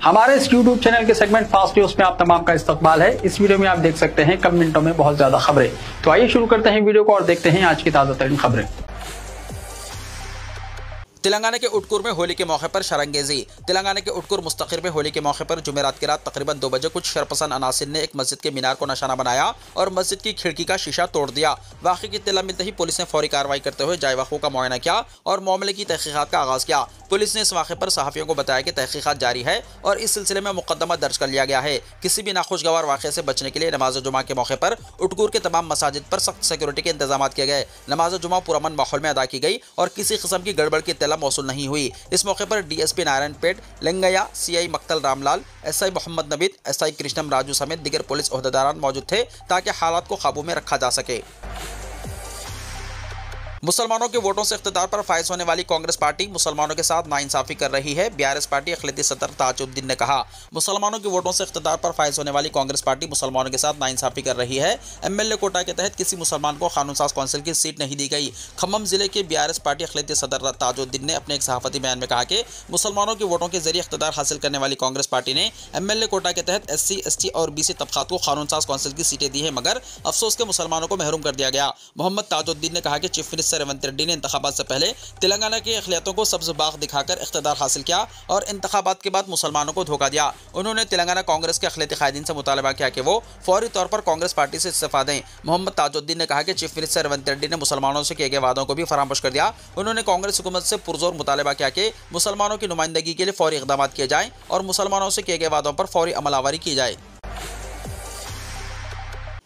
हमारे इस YouTube channel के सेगमेंट फास्ट न्यूज में आप तमाम का इस्तकबाल है। इस वीडियो में आप देख सकते हैं कम मिनटों में बहुत ज्यादा खबरें। तो आइए शुरू करते हैं वीडियो को और देखते हैं आज की ताजा तरीन खबरें। तेलंगाना के उटकूर में होली के मौके पर शरंगेजी। तेलंगाना के उटकूर मुस्तकिर में होली के मौके पर जुमेरात की रात तकरीबन 2 बजे कुछ शरपसंद अनासिर ने एक मस्जिद के मीनार को निशाना बनाया और मस्जिद की खिड़की का शीशा तोड़ दिया। वाक़े की इत्तला मिलते ही पुलिस ने फौरी कार्रवाई करते हुए जायवाकों का मुआयना किया और मामले की तहकीकात का आगाज किया। पुलिस ने इस वाक़े पर सहाफ़ियों को बताया कि तहकीकात जारी है और इस सिलसिले में मुकदमा दर्ज कर लिया गया है। किसी भी नाखुशगवार वाक़े से बचने के लिए नमाज जुमा के मौके पर उटकूर के तमाम मसाजिद पर सख्त सिक्योरिटी के इंतजाम किए गए। नमाज जुमा पुरअमन माहौल में अदा की गई और किसी किस्म की गड़बड़ की इत्तला मौसूल नहीं हुई। इस मौके पर DSP Narayanpet Lingaiah, CI Maktal Ramlal, SI Mohammed Nabeed, SI Krishnam Raju समेत दीगर पुलिस ओहदेदारान मौजूद थे ताकि हालात को काबू में रखा जा सके। मुसलमानों के वोटों से इख्तिदार पर फायज होने वाली कांग्रेस पार्टी मुसलमानों के साथ नाइंसाफी कर रही है। बीआरएस पार्टी अखिलेती सदर ताजुद्दीन ने कहा, मुसलमानों के वोटों से इख्तिदार पर फायज होने वाली कांग्रेस पार्टी मुसलमानों के साथ नाइंसाफी कर रही है। एमएलए कोटा के तहत किसी मुसलमान को कानून साज कौंसिल की सीट नहीं दी गई। खम्मम जिले के बीआरएस पार्टी अखिलेती सदर ताजुद्दीन ने अपने एक सहाफती बयान में कहा कि मुसलमानों के वोटों के जरिए इख्तिदार हासिल करने वाली कांग्रेस पार्टी ने एमएलए कोटा के तहत SC, ST और BC तबकात को कानून साज कौंसिल की सीटें दी है, मगर अफसोस के मुसलमानों को महरूम कर दिया गया। मोहम्मद ताजुद्दीन ने कहा कि चीफ मिनिस्टर रेवंत रेड्डी ने इंतखाबात से पहले तेलंगाना के अक़लियतों को सब्ज़ बाग दिखाकर इख्तिदार हासिल किया और इंतखाबात के बाद मुसलमानों को धोखा दिया। उन्होंने तेलंगाना कांग्रेस के अक़लियती कायदीन से मुतालबा किया कि वो फौरी तौर पर कांग्रेस पार्टी से इस्तीफा दें। मोहम्मद ताजुद्दीन ने कहा कि चीफ मिनिस्टर रेवंत रेड्डी ने मुसलमानों से किए गए वादों को भी फरामोश कर दिया। उन्होंने कांग्रेस हुकूमत से पुरजोर मुतालबा किया कि मुसलमानों की नुमाइंदगी के लिए फौरी इक़दाम किए जाएं और मुसलमानों से किए गए वादों पर फौरी अमलावरी की जाए।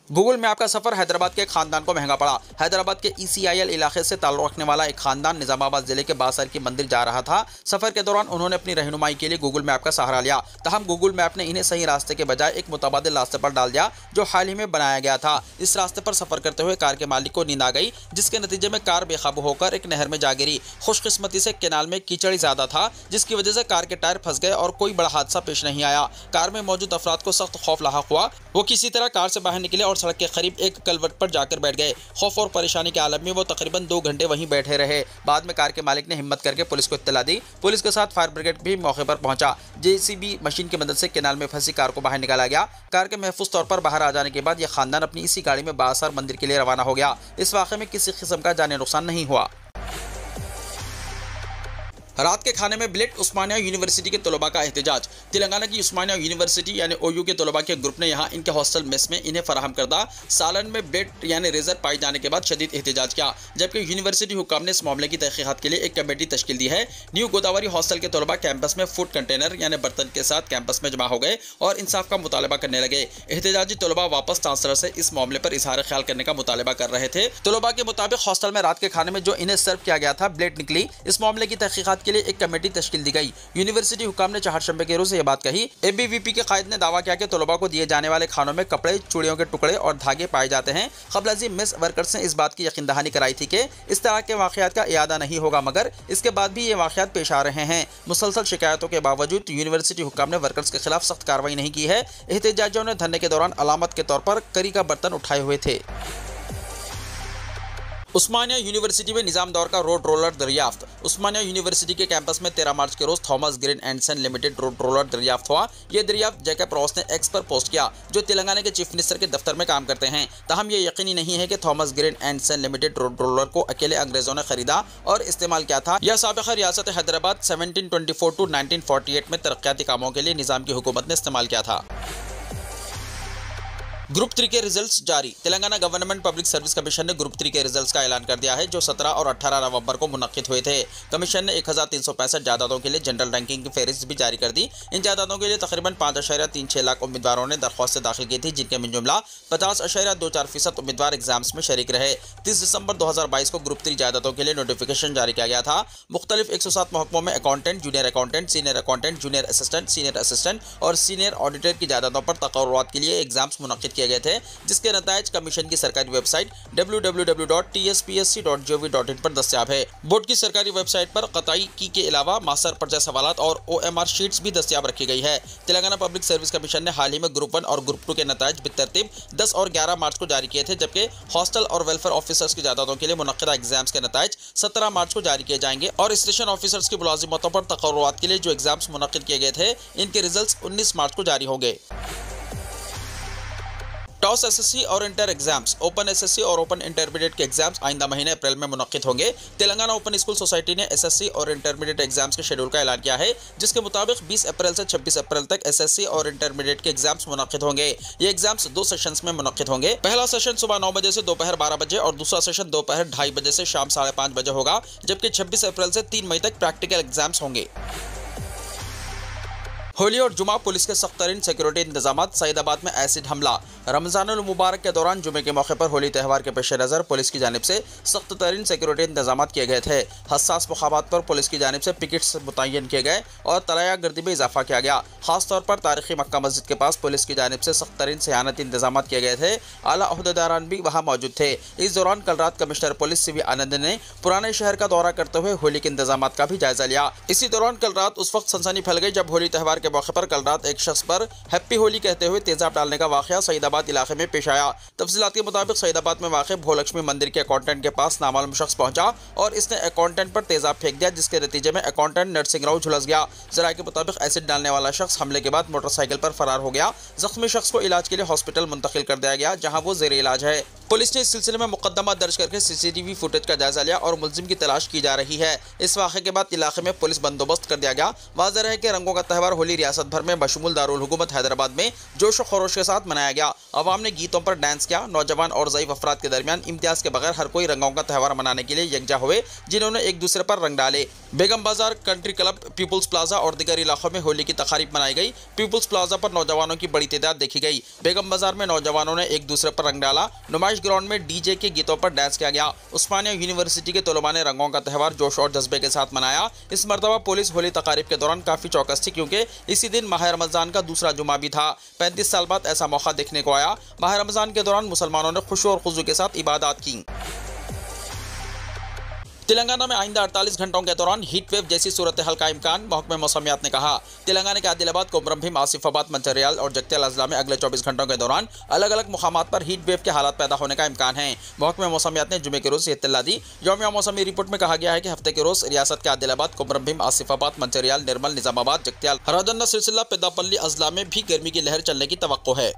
गूगल मैप का सफर हैदराबाद के एक खानदान को महंगा पड़ा। हैदराबाद के ECIL इलाके से ताल्लुक़ रखने वाला एक खानदान निजामाबाद जिले के बासर की मंदिर जा रहा था। सफर के दौरान उन्होंने अपनी रहनुमाई के लिए गूगल मैप का सहारा लिया। तहम गूगल मैप ने इन्हें सही रास्ते के बजाय एक मुतबादिल रास्ते पर डाल दिया जो हाल ही में बनाया गया था। इस रास्ते पर सफर करते हुए कार के मालिक को नींद आ गई, जिसके नतीजे में कार बेकाबू होकर एक नहर में जा गिरी। खुशकिस्मती से केनाल में कीचड़ ज्यादा था, जिसकी वजह से कार के टायर फंस गए और कोई बड़ा हादसा पेश नहीं आया। कार में मौजूद अफराद को सख्त खौफ लाहक हुआ। वो किसी तरह कार से बाहर निकले और सड़क के करीब एक कलवर्ट पर जाकर बैठ गए। खौफ और परेशानी के आलम में वो तकरीबन 2 घंटे वहीं बैठे रहे। बाद में कार के मालिक ने हिम्मत करके पुलिस को इत्तला दी। पुलिस के साथ फायर ब्रिगेड भी मौके पर पहुंचा। JCB मशीन की मदद से केनाल में फंसी कार को बाहर निकाला गया। कार के महफूज तौर पर बाहर आ जाने के बाद यह खानदान अपनी इसी गाड़ी में बासर मंदिर के लिए रवाना हो गया। इस वाक़े में किसी किस्म का जानी नुकसान नहीं हुआ। रात के खाने में बिलेट उस्मानिया यूनिवर्सिटी के तलबा का एहतजाज। तेलंगाना की उस्मानिया यूनिवर्सिटी यानी OU के तलबा के ग्रुप ने यहाँ इनके हॉस्टल मेस में इन्हें फराहम करदा सालन में बिलेट यानी रेजर पाए जाने के बाद शदीद एहतजाज किया। जबकि यूनिवर्सिटी हुक्काम ने इस मामले की तहकीकात के लिए एक कमेटी तश्कील दी है। न्यू गोदावरी हॉस्टल के तलबा कैंपस में फूड कंटेनर यानी बर्तन के साथ कैंपस में जमा हो गए और इंसाफ का मुतालबा करने लगे। एहतजाजी तलबा वापस चांसलर से इस मामले पर इजहार ख्याल करने का मुतालबा कर रहे थे। तलबा के मुताबिक हॉस्टल में रात के खाने में जो इन्हें सर्व किया गया था बिलेट निकली। इस मामले की तहकीकात के लिए एक कमेटी तश्कील दी गई। यूनिवर्सिटी हुकाम ने चारशंबे के रोज यह बात कही। ABVP के कायद ने दावा किया कि तलबा को दिए जाने वाले खानों में कपड़े, चूड़ियों के टुकड़े और धागे पाए जाते हैं। क़ब्ल मेस वर्कर्स ने इस बात की यकीन दहानी कराई थी कि इस तरह के वाक़यात का इयादा नहीं होगा, मगर इसके बाद भी ये वाक़यात पेश आ रहे हैं। मुसलसल शिकायतों के बावजूद यूनिवर्सिटी हुकाम ने वर्कर्स के खिलाफ सख्त कार्रवाई नहीं की है। एहतजाजियों ने धरने के दौरान अलामत के तौर पर करी का बर्तन उठाए हुए थे। उस्मानिया यूनिवर्सिटी में निज़ाम दौर का रोड रोलर दरियाफ्त। उस्मानिया यूनिवर्सिटी के कैंपस में 13 मार्च के रोज Thomas Green and Son Limited road roller दरियाफ्त हुआ। यह दरियाफ्त जैकब रॉस ने X पर पोस्ट किया, जो तेलंगाना के चीफ मिनिस्टर के दफ्तर में काम करते हैं। ताहम यह यकीनी नहीं है कि Thomas Green and Son Limited road roller को अकेले अंग्रेजों ने खरीदा और इस्तेमाल किया था। यह साबिक़ा रियासत हैदराबाद 1724 to 1948 में तरक्याती कामों के लिए निज़ाम की हुकूमत ने इस्तेमाल किया था। ग्रुप 3 के रिजल्ट्स जारी। Telangana government public service commission ने ग्रुप 3 के रिजल्ट्स का ऐलान कर दिया है, जो 17 और 18 नवंबर को मुनक्किद हुए थे। कमीशन ने 1365 जायदादों के लिए जनरल रैंकिंग की फहरिस्त भी जारी कर दी। इन जायदादों के लिए तकरीबन 5.36 लाख उम्मीदवारों ने दरख्वास्त दाखिल की थी, जिनके में जुमला 50.24% उम्मीदवार एग्जाम्स में शरीक रहे। 30 दिसंबर 2022 को ग्रुप 3 जायदादों के लिए नोटिफिकेशन जारी किया गया था। मुख्तलिफ 107 महकमों में accountant, junior accountant, senior assistant और सीनियर ऑडिटर की जायदादों पर तकर्रुरात के लिए एग्जाम्स मुनक्किद किए गए थे, जिसके नतायज कमीशन की सरकारी वेबसाइट www.tspsc.gov.in पर दस्तियाब है। बोर्ड की सरकारी वेबसाइट पर कतई की के अलावा मास्टर पर्चा सवालात और OMR शीट्स भी दस्तियाब रखी गई है। तेलंगाना पब्लिक सर्विस कमीशन ने हाल ही में ग्रुप 1 और ग्रुप 2 के नतायज बितरतीब 10 और 11 मार्च को जारी किए थे, जबकि हॉस्टल और वेलफेयर ऑफिसर्स की जायदादों के लिए मुनक्किदा एग्जाम्स के नतायज 17 मार्च को जारी किए जाएंगे और स्टेशन ऑफिसर्स की मुलाजिमतों पर तकर्रुआत के लिए जो एग्जाम्स मुनक्किद किए गए थे, इनके रिजल्ट्स 19 मार्च को जारी होंगे। टॉस एसएससी और इंटर एग्जाम्स, ओपन एसएससी और ओपन इंटरमीडिएट के एग्जाम्स आइंदा महीने अप्रैल में मुनक्किद होंगे। तेलंगाना ओपन स्कूल सोसाइटी ने एसएससी और इंटरमीडिएट एग्जाम्स के शेड्यूल का ऐलान किया है, जिसके मुताबिक 20 अप्रैल से 26 अप्रैल तक एसएससी और इंटरमीडिएट के एग्जाम्स मुनक्किद होंगे। ये एग्जाम्स 2 सेशंस में मुनक्किद होंगे। पहला सेशन सुबह 9 बजे से दोपहर 12 बजे और दूसरा सेशन दोपहर 2:30 बजे से शाम 5:30 बजे होगा, जबकि 26 अप्रैल से 3 मई तक प्रैक्टिकल एग्जाम्स होंगे। होली और जुमा, पुलिस के सख्त तरीन सिक्योरिटी इंतजाम। सईदाबाद में एसिड हमला। रमजानुल मुबारक के दौरान जुमे के मौके पर होली त्यौहार के पेश नज़र पुलिस की जानिब से सख्त तरीन सिक्योरिटी इंतजाम किए गए थे। हसास मकामात पर पुलिस की जानिब से पिकेट्स मुतय्यन किए गए और तलाया गर्दी में इजाफा किया गया। खासतौर पर तारीखी मक्का मस्जिद के पास पुलिस की जानिब से सख्त तरीन सियानती इंतजाम किए गए थे। आला ओहदेदारान भी वहाँ मौजूद थे। इस दौरान कल रात कमिश्नर पुलिस CV आनंद ने पुराने शहर का दौरा करते हुए होली के इंतजाम का भी जायजा लिया। इसी दौरान कल रात उस वक्त सनसनी फैल गई जब होली त्यौहार के मौके पर कल रात एक शख्स पर हैप्पी होली कहते हुए तेजाब डालने का वाकया सईदाबाद इलाके में पेश आया। तफसीलात के मुताबिक सईदाबाद में वाक़ भोलक्ष्मी मंदिर के अकाउंटेंट के पास नामालूम शख्स पहुंचा और इसने अकाउंटेंट पर तेजाब फेंक दिया, जिसके नतीजे में अकाउंटेंट नरसिंह राव झुलस गया। ज़राए के मुताबिक एसिड डालने वाला शख्स हमले के बाद मोटरसाइकिल पर फरार हो गया। जख्मी शख्स को इलाज के लिए हॉस्पिटल मुंतकिल कर दिया गया, जहाँ वो ज़ेर इलाज है। पुलिस ने इस सिलसिले में मुकदमा दर्ज करके CCTV फुटेज का जायजा लिया और मुलजिम की तलाश की जा रही है। इस वाक़े के बाद इलाके में पुलिस बंदोबस्त कर दिया गया। वाज़ेह है कि रंगों का त्यौहार होली रियासत भर में बशमूल दारुल हुकूमत हैदराबाद में जोश व खरोश के साथ मनाया गया। अवाम ने गीतों पर डांस किया। नौजवान और ज़ईफ़ अफराद के दरमियान इम्तियाज़ के बगैर हर कोई रंगों का त्यौहार मनाने के लिए यकजा हुए, जिन्होंने एक दूसरे पर रंग डाले। बेगम बाजार, कंट्री क्लब, पीपुल्स प्लाजा और दीगर इलाकों में होली की तकारीब मनाई गई। पीपुल्स प्लाजा पर नौजवानों की बड़ी तादाद देखी गई। बेगम बाजार में नौजवानों ने एक दूसरे पर रंग डाला। नुमाइश ग्राउंड में DJ के गीतों पर डांस किया गया। उस्मानिया यूनिवर्सिटी के तलबा ने रंगों का त्यौहार जोश और जज्बे के साथ मनाया। इस मरतबा पुलिस होली तकारीब के दौरान काफ़ी चौकस थी, क्योंकि इसी दिन माह रमज़ान का दूसरा जुमा भी था। 35 साल बाद ऐसा मौका देखने को आया। माह रमज़ान के दौरान मुसलमानों ने खुशू और खुजू के साथ इबादत की। तेलंगाना में आइंदा 48 घंटों के दौरान हीट वेव जैसी सूरत हाल का इम्कान। महकमा मौसमियात ने कहा, तेलंगाना के आदिलाबाद, कोमरमभीम, आसिफाबाद, मंचिर्याल और जगत्याल अजला में अगले 24 घंटों के दौरान अलग अलग मुकामात पर हीट वेव के हालात पैदा होने का इम्कान है। महकमा मौसमियात ने जुमे के रोज़ ये इत्तला दी। यौमिया मौसमी रिपोर्ट में कहा गया है कि हफ्ते के रोज़ रियासत के आदिलाबाद, कोमरमभीम, आसिफाबाद, मंचिर्याल, निर्मल, निजामाबाद, जगत्याल, राजन्ना, सिलसिला, पेद्दापल्ली अजला में भी गर्मी की लहर चलने की तवक्को है।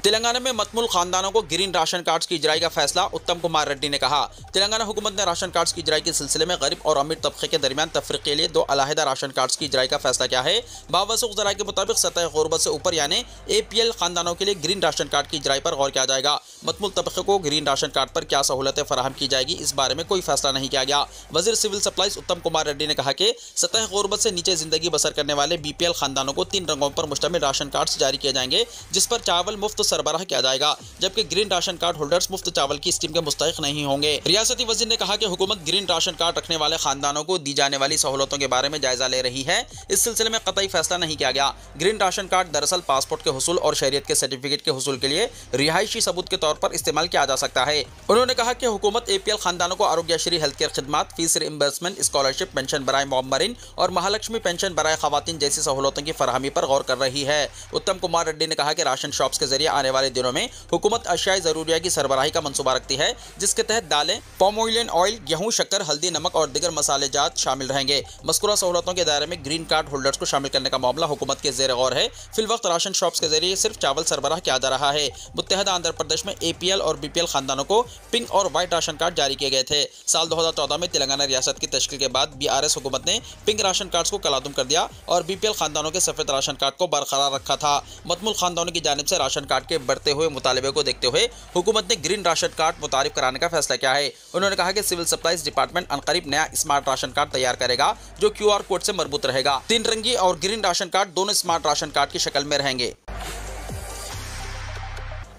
तेलंगाना में मतमुल खानदानों को ग्रीन राशन कार्ड्स की इजराई का फैसला। उत्तम कुमार रेड्डी ने कहा, तेलंगाना हुकूमत ने राशन कार्ड्स की इजराई के सिलसिले में गरीब और अमीर तबके के दरमियान तफरीक के लिए 2 अलहदा राशन कार्ड्स की इजराई का फैसला किया है। बावसूख ज़राए के मुताबिक सतह गुरबत से ऊपर यानी APL खानदानों के लिए ग्रीन राशन कार्ड की इजराई पर गौर किया जाएगा। मतमुल तबके को ग्रीन राशन कार्ड पर क्या सहूलतें फराहम की जाएगी, इस बारे में कोई फैसला नहीं किया गया। वज़ीर सिविल सप्लाईज उत्तम कुमार रेड्डी ने कहा कि सतह गुरबत से नीचे जिंदगी बसर करने वाले BPL खानदानों को 3 रंगों पर मुश्तमिल राशन कार्ड्स जारी किए जाएंगे, जिस पर चावल मुफ्त सरबराह किया जाएगा, जबकि ग्रीन राशन कार्ड होल्डर्स मुफ्त चावल की स्कीम के मुस्तहिक नहीं होंगे। रियासती वजीर ने कहा कि हुकूमत ग्रीन राशन कार्ड रखने वाले खानदानों को दी जाने वाली सहूलतों के बारे में जायजा ले रही है। इस सिलसिले में कतई फैसला नहीं किया गया। ग्रीन राशन कार्ड दरअसल पासपोर्ट के हुसूल और शहरियत के सर्टिफिकेट के हुसूल के लिए रिहायशी सबूत के तौर पर इस्तेमाल किया जा सकता है। उन्होंने कहा कि हुकूमत APL खानदानों को आरोग्यश्री, हेल्थ केयर खिदमात, फीस रिइंबर्समेंट, स्कॉलरशिप, पेंशन बराए मौमरीन और महालक्ष्मी पेंशन बराए खवातीन जैसी सहूलतों की फराहमी पर गौर कर रही है। उत्तम कुमार रेड्डी ने कहा कि राशन शॉप्स के जरिए आने वाले दिनों में हुकूमत अशियाए ज़रूरिया की सरबराही का मंसूबा रखती है, जिसके तहत दालें, पाम ऑयल, गेहूं, शक्कर, हल्दी, नमक और दिगर मसाले जात शामिल रहेंगे। मज़कूरा सहूलतों के दायरे में ग्रीन कार्ड होल्डर्स को शामिल करने का मामला हुकूमत के ज़ेर गौर है। फिलवक्त राशन शॉप्स के जरिए सिर्फ चावल सरबराह किया जा रहा है। मुत्तहदा आंध्र प्रदेश में APL और BPL खानदानों को पिंक और वाइट राशन कार्ड जारी किए गए थे। साल 2014 में तेलंगाना रियासत की तश्कील के बाद BRS हुकूमत ने पिंक राशन कार्ड्स को कलादुम कर दिया और BPL खानदानों के सफ़ेद राशन कार्ड को बरकरार रखा था। मतमुल खानदानों की जानिब से राशन कार्ड के बढ़ते हुए मुतालबे को देखते हुए हुकूमत ने ग्रीन राशन कार्ड मुतारिफ कराने का फैसला किया है। उन्होंने कहा कि सिविल सप्लाईज डिपार्टमेंट अनकरीब नया स्मार्ट राशन कार्ड तैयार करेगा, जो QR कोड से मरबूत रहेगा। 3 रंगी और ग्रीन राशन कार्ड दोनों स्मार्ट राशन कार्ड की शक्ल में रहेंगे।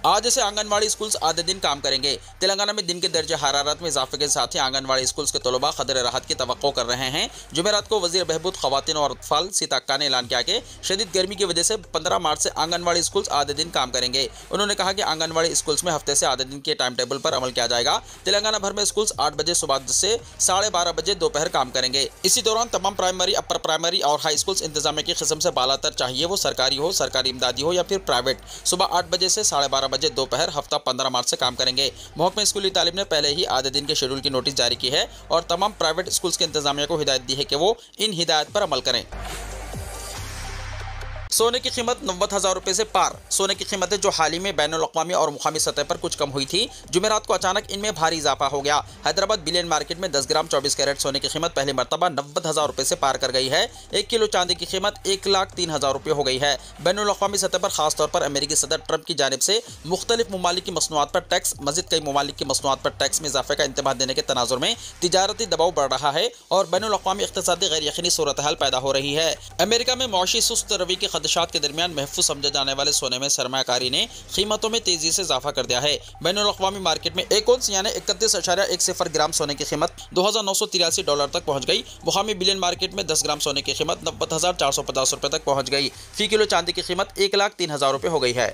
आज से आंगनवाड़ी स्कूल्स आधे दिन काम करेंगे। तेलंगाना में दिन के दर्जे हरारत में इजाफे के साथ ही आंगनवाड़ी स्कूल्स के तलबा कदर राहत की तवक्को कर रहे हैं। जुमेरात को वजीर बहबूद खवातीन और अतफाल सीता अक्का ने ऐलान किया कि शदीद गर्मी की वजह से 15 मार्च से आंगनवाड़ी स्कूल्स आधे दिन काम करेंगे। उन्होंने कहा कि आंगनवाड़ी स्कूल्स में हफ्ते से आधे दिन के टाइम टेबल पर अमल किया जाएगा। तेलंगाना भर में स्कूल्स 8 बजे सुबह से 12:30 बजे दोपहर काम करेंगे। इसी दौरान तमाम प्राइमरी, अपर प्राइमरी और हाई स्कूल्स इंतजामिया की किस्म से बालातर, चाहिए वो सरकारी हो, सरकारी इमदादी हो या फिर प्राइवेट, सुबह 8 बजे से 12:30 बजे दोपहर हफ्ता 15 मार्च से काम करेंगे। महकमा स्कूली तालीम ने पहले ही आधे दिन के शेड्यूल की नोटिस जारी की है और तमाम प्राइवेट स्कूल्स के इंतजामिया को हिदायत दी है कि वो इन हिदायत पर अमल करें। सोने की कीमत 90,000 रुपये से पार। सोने की कीमतें जो हाल ही में बैनुल-अक़वामी और मुकामी सतह पर कुछ कम हुई थी, जुमेरात को अचानक इनमें भारी इजाफा हो गया। हैदराबाद बिलियन मार्केट में 10 ग्राम 24 कैरेट सोने की कीमत पहली मरतबा 90,000 रुपये से पार कर गई है। 1 किलो चांदी की कीमत 1,03,000 रुपये हो गई है। बैनुल-अक़वामी सतह पर खासतौर पर अमेरिकी सदर ट्रंप की जानिब से मुख्तलिफ ममालिक की मसनूआत पर टैक्स, मज़ीद कई ममालिक की मसनूआत पर टैक्स में इजाफे का इंतबाह देने के तनाजुर में तिजारती दबाव बढ़ रहा है और बैनुल-अक़वामी इक़्तिसादी गैर यकीनी सूरत हाल पैदा हो रही है। अमेरिका में मौशी सुस्त रवि के खदशात के दरमियान महफूज समझे जाने वाले सोने में सरमायाकारी ने कीमतों में तेजी से इजाफा कर दिया है। बैनुल-अक़वामी मार्केट में 1 औंस यानी 31.10 ग्राम सोने की कीमत $2,983 तक पहुंच गई। मुकामी बिलियन मार्केट में 10 ग्राम सोने की कीमत 90,450 रुपये तक पहुंच गई। फी किलो चांदी की कीमत 1,03,000 रुपये हो गई है।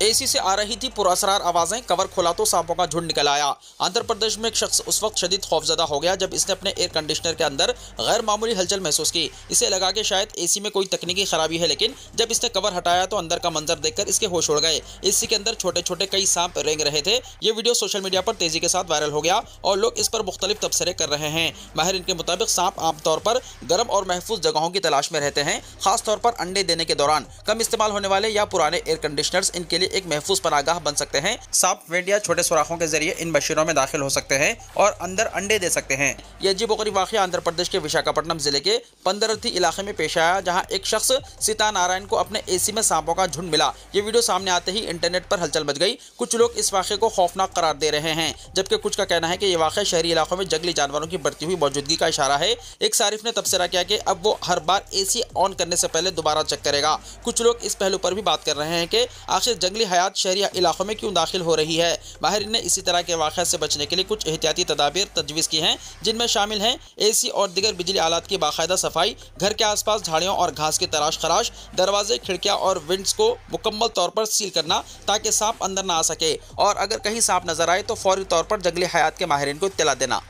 एसी से आ रही थी पुरअसरार आवाजें, कवर खोला तो सांपों का झुंड निकल आया। आंध्र प्रदेश में एक शख्स उस वक्त शदीद खौफजदा हो गया जब इसने अपने एयर कंडीशनर के अंदर गैर मामूली हलचल महसूस की। इसे लगा कि शायद एसी में कोई तकनीकी खराबी है, लेकिन जब इसने कवर हटाया तो अंदर का मंजर देखकर इसके होश उड़ गए। एसी के अंदर छोटे छोटे कई सांप रेंग रहे थे। ये वीडियो सोशल मीडिया पर तेजी के साथ वायरल हो गया और लोग इस पर मुख्तलिफ तबसरे कर रहे हैं। माहिरीन के मुताबिक सांप आमतौर पर गर्म और महफूज जगहों की तलाश में रहते हैं, खासतौर पर अंडे देने के दौरान। कम इस्तेमाल होने वाले या पुराने एयर कंडीशनर्स इनके लिए एक महफूज पनाहगाह बन सकते हैं। सांप वेंट या छोटे सुराखों के जरिए इन मशीनों में दाखिल हो सकते हैं और अंदर अंडे दे सकते हैं। यह अजीबोगरीब वाक़या आंध्र प्रदेश के विशाखापट्टनम जिले के पंदरथी इलाके में पेश आया, जहां एक शख्स सीता नारायण को अपने एसी में सांपों का झुंड मिला। ये वीडियो सामने आते ही इंटरनेट पर हलचल मच गई। कुछ लोग इस वाक़े को खौफनाक करार दे रहे हैं, जबकि कुछ का कहना है कि यह वाक़या शहरी इलाकों में जंगली जानवरों की बढ़ती हुई मौजूदगी का इशारा है। एक सारिफ ने तबसरा किया कि अब वो हर बार एसी ऑन करने से पहले दोबारा चेक करेगा। कुछ लोग इस पहलू पर भी बात कर रहे हैं कि आखिर जंगली हयात शहरी इलाकों में क्यों दाखिल हो रही है। माहिरीन ने इसी तरह के वाक़े से बचने के लिए कुछ एहतियाती तदाबीर तजवीज़ की हैं, जिनमें शामिल हैं एसी और दीगर बिजली आलात की बाकायदा सफाई, घर के आसपास झाड़ियों और घास की तराश खराश, दरवाजे, खिड़कियां और विंड्स को मुकम्मल तौर पर सील करना ताकि सांप अंदर ना आ सके, और अगर कहीं सांप नजर आए तो फौरी तौर पर जंगली हयात के माहिरीन को इत्तला देना।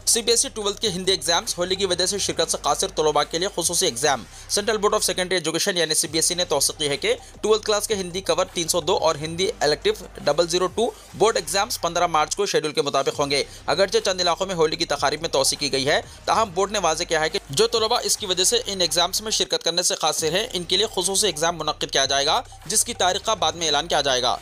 सीबीएसई 12th के हिंदी एग्जाम्स, होली की वजह से शिरकत से कासिर तलबा के लिए खुसूसी exam. Central Board of Secondary Education यानी सीबीएसई ने तौसीक़ की है कि 12th क्लास के हिंदी कवर 302 और हिंदी इलेक्टिव 002 बोर्ड एग्जाम्स 15 मार्च को शेड्यूल के मुताबिक होंगे। अगरचे चंद इलाकों में होली की तकारीब में तौसीक़ की गई है, ताहम बोर्ड ने वाज़ेह किया है कि जो तलबा इसकी वजह से इन एग्जाम्स में शिरकत करने से कासिर हैं, इनके लिए खुसूसी एग्जाम मुनक्किद किया जाएगा, जिसकी तारीख का बाद में ऐलान किया जाएगा।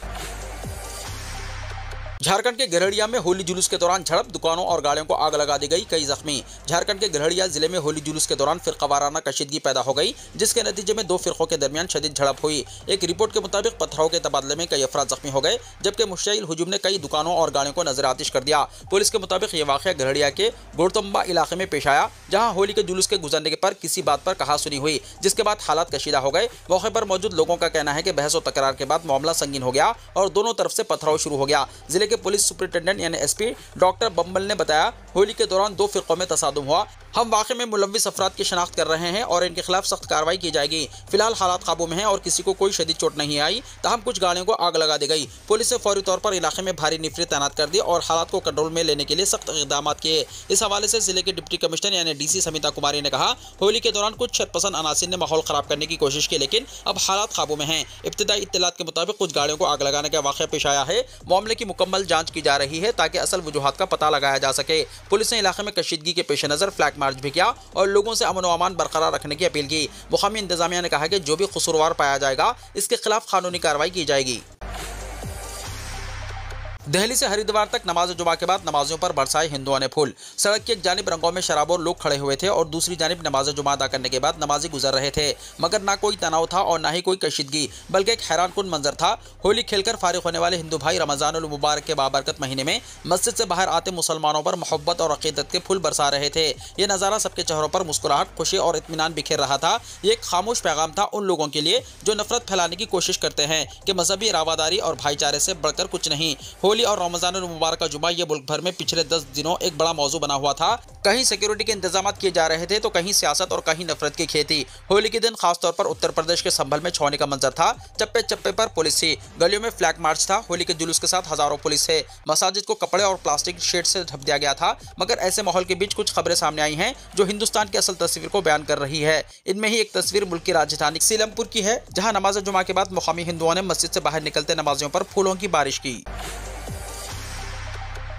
झारखंड के गरहड़िया में होली जुलूस के दौरान झड़प, दुकानों और गाड़ियों को आग लगा दी गई, कई जख्मी। झारखंड के गरहड़िया जिले में होली जुलूस के दौरान फिरकावाराना कशीदगी पैदा हो गई, जिसके नतीजे में 2 फिरकों के दरमियान शदीद झड़प हुई। एक रिपोर्ट के मुताबिक पत्थरों के तबादले में कई अफराद जख्मी हो गए, जबकि मुश्तइल हुजूम ने कई दुकानों और गाड़ियों को नजर आतिश कर दिया। पुलिस के मुताबिक यह वाक़या गरहड़िया के गोड़तम्बा इलाके में पेश आया, जहाँ होली के जुलूस के गुजरने पर किसी बात पर कहासुनी हुई, जिसके बाद हालात कशीदा हो गए। मौके पर मौजूद लोगों का कहना है कि बहस और तकरार के बाद मामला संगीन हो गया और दोनों तरफ से पथराव शुरू हो गया। जिले के पुलिस सुपरिटेंडेंट यानी एसपी डॉक्टर बम्बल ने बताया, होली के दौरान 2 फिरकों में तसादुम हुआ। हम वाक़े में मुलव्विस अफराद की शनाख्त कर रहे हैं और इनके खिलाफ सख्त कार्रवाई की जाएगी। फिलहाल हालात काबू में हैं और किसी को कोई शदीद चोट नहीं आई, ताहम कुछ गाड़ियों को आग लगा दी गई। पुलिस ने फौरी तौर पर इलाके में भारी निफरी तैनात कर दी और हालात को कंट्रोल में लेने के लिए सख्त इक़दाम किए। इस हवाले से जिले के डिप्टी कमिश्नर यानी डीसी समिता कुमारी ने कहा, होली के दौरान कुछ शरपसंद अनासिर ने माहौल ख़राब करने की कोशिश की, लेकिन अब हालात काबू में हैं। इब्तिदाई इत्तलात के मुताबिक कुछ गाड़ियों को आग लगाने का वाक़या पेश आया है। मामले की मुकम्मल जाँच की जा रही है ताकि असल वजूहात का पता लगाया जा सके। पुलिस ने इलाके में कशीदगी के पेश नज़र फ्लैग मार्च भी किया और लोगों से अमन व अमान बरकरार रखने की अपील की। मुकामी इंतजामिया ने कहा कि जो भी कसूरवार पाया जाएगा, इसके खिलाफ कानूनी कार्रवाई की जाएगी। दिल्ली से हरिद्वार तक नमाज जुमा के बाद नमाजियों पर बरसाए हिंदुओं ने फूल। सड़क की एक जानिब रंगों में शराबोर लोग खड़े हुए थे और दूसरी जानिब नमाज जुमा अदा करने के बाद नमाजी गुजर रहे थे, मगर ना कोई तनाव था और ना ही कोई कशीदगी, बल्कि एक हैरानकुन मंजर था। होली खेलकर फारिग होने वाले हिंदू भाई रमजानुल मुबारक के बाबरकत महीने में मस्जिद से बाहर आते मुसलमानों पर मोहब्बत और अकीदत के फूल बरसा रहे थे। ये नज़ारा सबके चेहरों पर मुस्कुराहट, खुशी और इत्मीनान बिखेर रहा था। ये एक खामोश पैगाम था उन लोगों के लिए जो नफरत फैलाने की कोशिश करते हैं कि मजहबी रवादारी और भाईचारे से बढ़कर कुछ नहीं। होली और रमजानुल मुबारक का जुमा ये मुल्क भर में पिछले 10 दिनों एक बड़ा मौजू बना हुआ था। कहीं सिक्योरिटी के इंतजाम किए जा रहे थे तो कहीं सियासत और कहीं नफरत की खेती। होली के दिन खासतौर पर उत्तर प्रदेश के संभल में छौनी का मंजर था। चप्पे चप्पे पर पुलिस थी, गलियों में फ्लैग मार्च था। होली के जुलूस के साथ हजारों पुलिस थे। मसाजिद को कपड़े और प्लास्टिक शेड से ढक दिया गया था। मगर ऐसे माहौल के बीच कुछ खबरें सामने आई हैं जो हिंदुस्तान की असल तस्वीर को बयान कर रही है। इनमें ही एक तस्वीर मुल्क की राजधानी सीलमपुर की है, जहां नमाज जुमा के बाद मुकामी हिंदुओं ने मस्जिद से बाहर निकलते नमाजियों पर फूलों की बारिश की।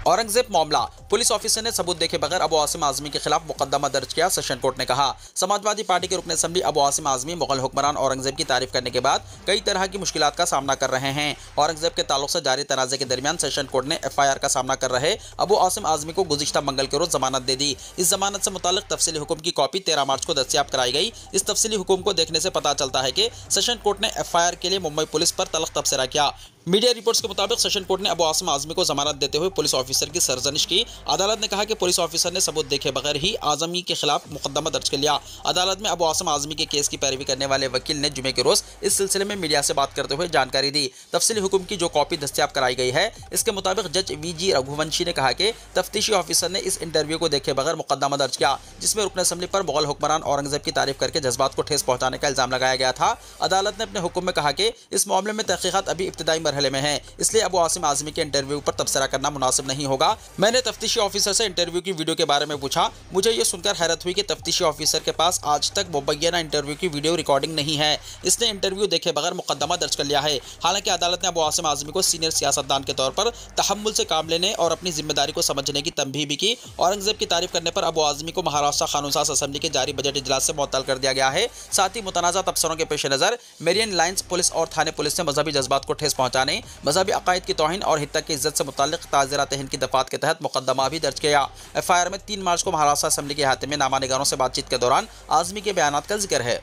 औरंगजेब मामला, पुलिस ऑफिसर ने सबूत देखे बगैर अबू आसिम आजमी के खिलाफ मुकदमा दर्ज किया। सेशन कोर्ट ने कहा, समाजवादी पार्टी के रुकन असेंबली अबू आसिम आजमी मुगल हुक्मरान औरंगजेब की तारीफ करने के बाद कई तरह की मुश्किलात का सामना कर रहे हैं। औरंगजेब के ताल्लुक से जारी तनाज़े के दरमियान सेशन कोर्ट ने FIR का सामना कर रहे अबू आसिम आजमी को गुज़िश्ता मंगल के रोज जमानत दे दी। इस जमानत से मुताल्लिक तफसीली हुक्म की कॉपी 13 मार्च को दस्तयाब कराई गई। इस तफसीली हुक्म को देखने से पता चलता है कि सेशन कोर्ट ने FIR के लिए मुंबई पुलिस पर तल्ख तबसरा किया। मीडिया रिपोर्ट्स के मुताबिक सेशन कोर्ट ने अबू आसिम आजमी को जमानत देते हुए पुलिस ऑफिसर की सरजनिश की। अदालत ने कहा कि पुलिस ऑफिसर ने सबूत देखे बगैर ही आजमी के खिलाफ मुकदमा दर्ज कर लिया। अदालत में अबू आसिम आजमी के केस की पैरवी करने वाले वकील ने जुमे के रोज इस सिलसिले में मीडिया से बात करते हुए जानकारी दी। तफसीली हुक्म की जो कॉपी दस्तयाब कराई गई है, इसके मुताबिक जज VG रघुवंशी ने कहा कि तफ्तीशी ऑफिसर ने इस इंटरव्यू को देखे बगैर मुकदमा दर्ज किया, जिसमें रुकन असेंबली पर मुगल हुक्मरान औरंगजेब की तारीफ करके जज्बात को ठेस पहुंचाने का इल्जाम लगाया गया था। अदालत ने अपने हुक्म में कहा कि इस मामले में तहकीकात अभी इब्तिदाई मरहले में है, इसलिए अबू आसिम आजमी के इंटरव्यू पर तबसरा करना मुनासिब नहीं होगा। मैंने तफ्तीशी ऑफिसर से इंटरव्यू की वीडियो के बारे में पूछा। मुझे ये सुनकर हैरत हुई कि तफ्तीशी ऑफिसर के पास आज तक मुबैना इंटरव्यू की वीडियो रिकॉर्डिंग नहीं है। इसने इंटरव्यू देखे बगैर मुकदमा दर्ज कर लिया है। हालांकि अदालत ने अबू आसिम आजमी को सीनियर सियासतदान के तौर पर तहम्मुल से काम लेने और अपनी जिम्मेदारी को समझने की तंबीह भी की। औरंगजेब की तारीफ करने पर अबू आजमी को महाराष्ट्र कानून-साज असेंबली के जारी बजट इजलास से मुअत्तल कर दिया गया है। साथ ही मुतनाज़ा तबसरों के पेश नज़र मेरियन लाइन्स पुलिस और थाने पुलिस ने मजहबी जज्बात को ठेस पहुंचाने, मजहबी अकायद की तौहीन और हित्ता की इज्जत से मुताल्लिक ताज़िरात हिंद की दफात के तहत मुकदमा भी दर्ज किया। FIR में 3 मार्च को महाराष्ट्र असेंबली के अहाते में नामानिगारों से बातचीत के दौरान आजमी के बयानात का जिक्र है।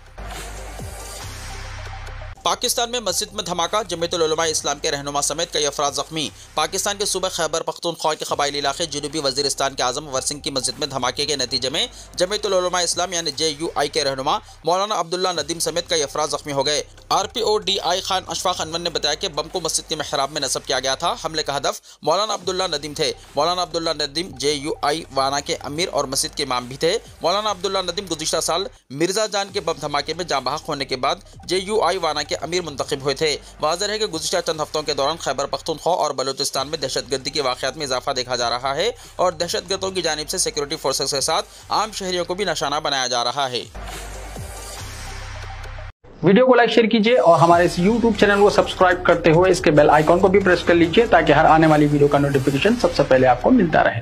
पाकिस्तान में मस्जिद में धमाका, जमीयतुल उलमा इस्लाम के रहनुमा समेत कई अफराद जख्मी। पाकिस्तान के सूबे खैबर पख्तूनख्वा के कबायली इलाके जनूबी वजीरिस्तान के आज़म वरसिंग की मस्जिद में धमाके के नतीजे में जमीयतुल उलमा इस्लाम यानी JUI के रहनुमा मौलाना अब्दुल्ला नदीम समेत कई अफराद जख्मी हो गए। RPODI खान अशफाक अनवर ने बताया कि बम को मस्जिद के महराब में नस्ब किया गया था। हमले का हदफ मौलाना अब्दुल्ला नदीम थे। मौलाना अब्दुल्ला नदीम JUI वाना के अमीर और मस्जिद के इमाम भी थे। मौलाना अब्दुल्ला नदीम गुज़िश्ता साल मिर्जा जान के बम धमाके में जाँ बहक होने के बाद JUI वाना के अमीर मुंतखब हुए थे। वाज़ेह है कि गुज़िश्ता चंद हफ्तों के दौरान खैबर पख्तूनख्वा और बलूचिस्तान में दहशतगर्दी के वाक़यात में इजाफा देखा जा रहा है और दहशतगर्दों की जानिब से सिक्योरिटी फोर्सेस के साथ आम शहरियों को भी निशाना बनाया जा रहा है। वीडियो को लाइक शेयर कीजिए और हमारे इस YouTube चैनल को सब्सक्राइब करते हुए इसके बेल आइकॉन को भी प्रेस कर लीजिए ताकि हर आने वाली वीडियो का नोटिफिकेशन सबसे पहले आपको मिलता रहे।